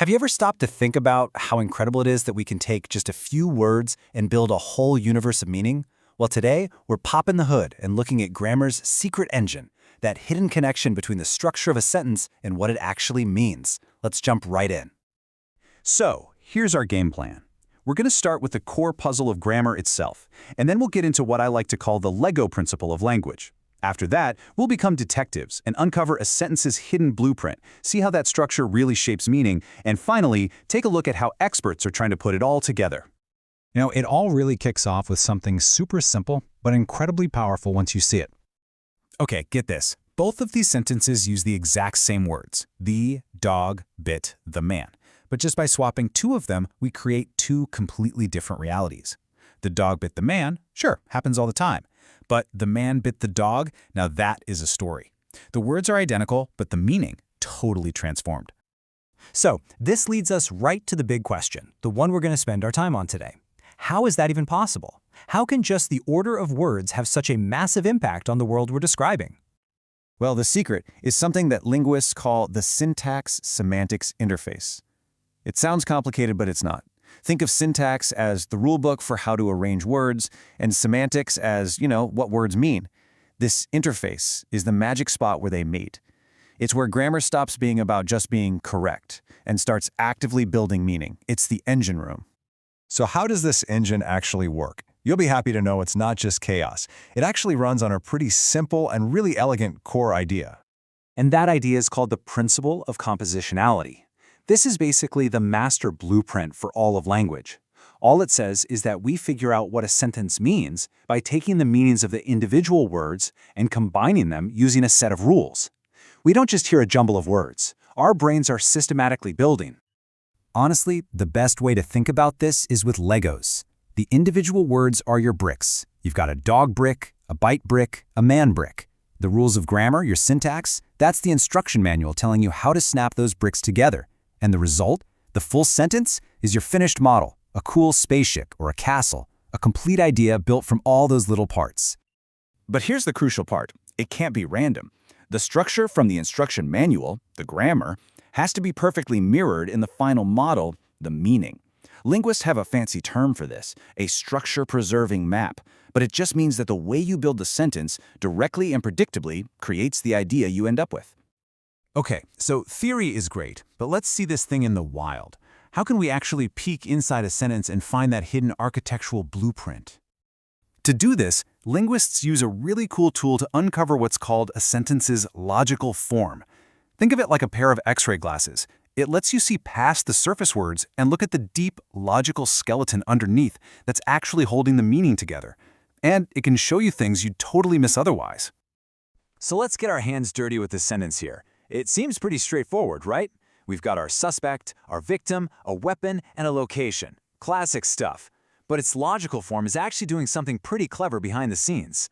Have you ever stopped to think about how incredible it is that we can take just a few words and build a whole universe of meaning? Well, today, we're popping the hood and looking at grammar's secret engine, that hidden connection between the structure of a sentence and what it actually means. Let's jump right in. So, here's our game plan. We're going to start with the core puzzle of grammar itself, and then we'll get into what I like to call the Lego principle of language. After that, we'll become detectives and uncover a sentence's hidden blueprint, see how that structure really shapes meaning, and finally, take a look at how experts are trying to put it all together. It all really kicks off with something super simple, but incredibly powerful once you see it. Okay, get this. Both of these sentences use the exact same words. The dog bit the man. But just by swapping two of them, we create two completely different realities. The dog bit the man, sure, happens all the time. But the man bit the dog, now that is a story. The words are identical, but the meaning totally transformed. So, this leads us right to the big question, the one we're going to spend our time on today. How is that even possible? How can just the order of words have such a massive impact on the world we're describing? Well, the secret is something that linguists call the syntax-semantics interface. It sounds complicated, but it's not. Think of syntax as the rulebook for how to arrange words, and semantics as, what words mean. This interface is the magic spot where they meet. It's where grammar stops being about just being correct and starts actively building meaning. It's the engine room. So how does this engine actually work? You'll be happy to know it's not just chaos. It actually runs on a pretty simple and really elegant core idea. And that idea is called the principle of compositionality. This is basically the master blueprint for all of language. All it says is that we figure out what a sentence means by taking the meanings of the individual words and combining them using a set of rules. We don't just hear a jumble of words. Our brains are systematically building. Honestly, the best way to think about this is with Legos. The individual words are your bricks. You've got a dog brick, a bite brick, a man brick. The rules of grammar, your syntax, that's the instruction manual telling you how to snap those bricks together. And the result, the full sentence, is your finished model, a cool spaceship or a castle, a complete idea built from all those little parts. But here's the crucial part. It can't be random. The structure from the instruction manual, the grammar, has to be perfectly mirrored in the final model, the meaning. Linguists have a fancy term for this, a structure-preserving map, but it just means that the way you build the sentence directly and predictably creates the idea you end up with. Okay, so theory is great, but let's see this thing in the wild. How can we actually peek inside a sentence and find that hidden architectural blueprint? To do this, linguists use a really cool tool to uncover what's called a sentence's logical form. Think of it like a pair of X-ray glasses. It lets you see past the surface words and look at the deep, logical skeleton underneath that's actually holding the meaning together. And it can show you things you'd totally miss otherwise. So let's get our hands dirty with this sentence here. It seems pretty straightforward, right? We've got our suspect, our victim, a weapon, and a location. Classic stuff. But its logical form is actually doing something pretty clever behind the scenes.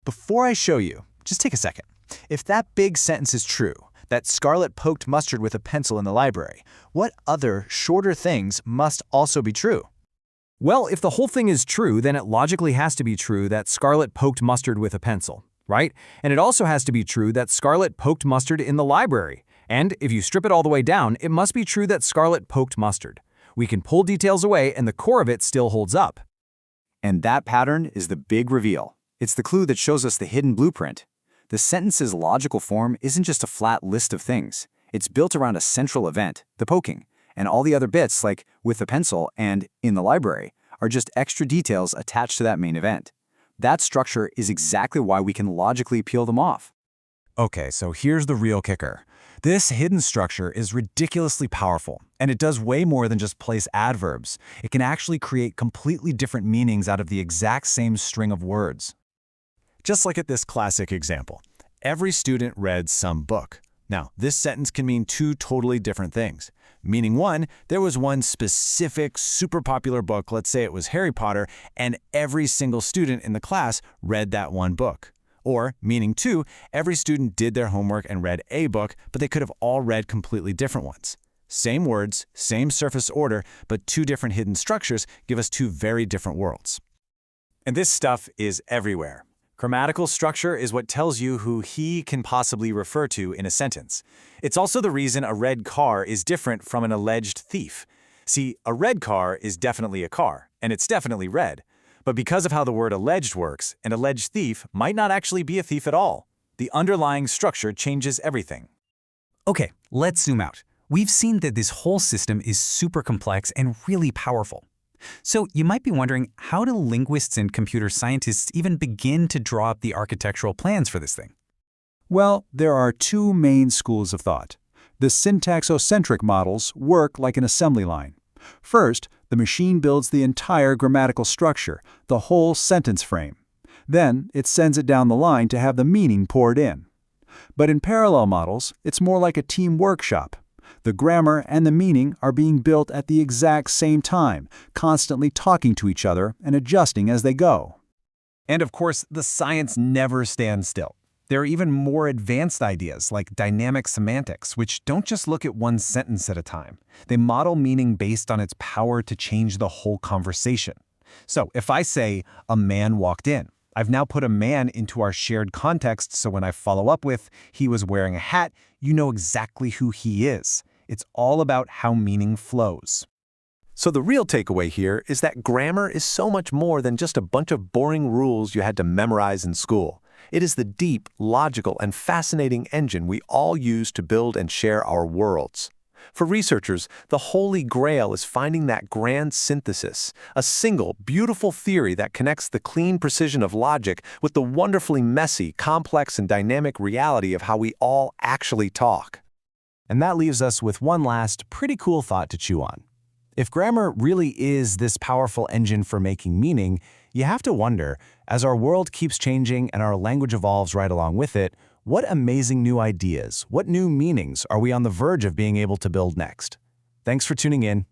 Before I show you, just take a second. If that big sentence is true, that Scarlett poked mustard with a pencil in the library, what other, shorter things must also be true? Well, if the whole thing is true, then it logically has to be true that Scarlett poked mustard with a pencil, right? And it also has to be true that Scarlett poked mustard in the library. And if you strip it all the way down, it must be true that Scarlett poked mustard. We can pull details away and the core of it still holds up. And that pattern is the big reveal. It's the clue that shows us the hidden blueprint. The sentence's logical form isn't just a flat list of things. It's built around a central event, the poking, and all the other bits, like with the pencil and in the library, are just extra details attached to that main event. That structure is exactly why we can logically peel them off. Okay, so here's the real kicker. This hidden structure is ridiculously powerful, and it does way more than just place adverbs. It can actually create completely different meanings out of the exact same string of words. Just look at this classic example. Every student read some book. Now, this sentence can mean two totally different things. Meaning one, there was one specific, super popular book, let's say it was Harry Potter, and every single student in the class read that one book. Or, meaning two, every student did their homework and read a book, but they could have all read completely different ones. Same words, same surface order, but two different hidden structures give us two very different worlds. And this stuff is everywhere. Grammatical structure is what tells you who he can possibly refer to in a sentence. It's also the reason a red car is different from an alleged thief. See, a red car is definitely a car, and it's definitely red. But because of how the word alleged works, an alleged thief might not actually be a thief at all. The underlying structure changes everything. Okay, let's zoom out. We've seen that this whole system is super complex and really powerful. So you might be wondering, how do linguists and computer scientists even begin to draw up the architectural plans for this thing? Well, there are two main schools of thought. The syntax-centric models work like an assembly line. First, the machine builds the entire grammatical structure, the whole sentence frame. Then, it sends it down the line to have the meaning poured in. But in parallel models, it's more like a team workshop. The grammar and the meaning are being built at the exact same time, constantly talking to each other and adjusting as they go. And of course, the science never stands still. There are even more advanced ideas like dynamic semantics, which don't just look at one sentence at a time. They model meaning based on its power to change the whole conversation. So if I say, "a man walked in," I've now put a man into our shared context, so when I follow up with, "he was wearing a hat," you know exactly who he is. It's all about how meaning flows. So the real takeaway here is that grammar is so much more than just a bunch of boring rules you had to memorize in school. It is the deep, logical, and fascinating engine we all use to build and share our worlds. For researchers, the holy grail is finding that grand synthesis, a single, beautiful theory that connects the clean precision of logic with the wonderfully messy, complex, and dynamic reality of how we all actually talk. And that leaves us with one last, pretty cool thought to chew on. If grammar really is this powerful engine for making meaning, you have to wonder, as our world keeps changing and our language evolves right along with it, what amazing new ideas, what new meanings are we on the verge of being able to build next? Thanks for tuning in.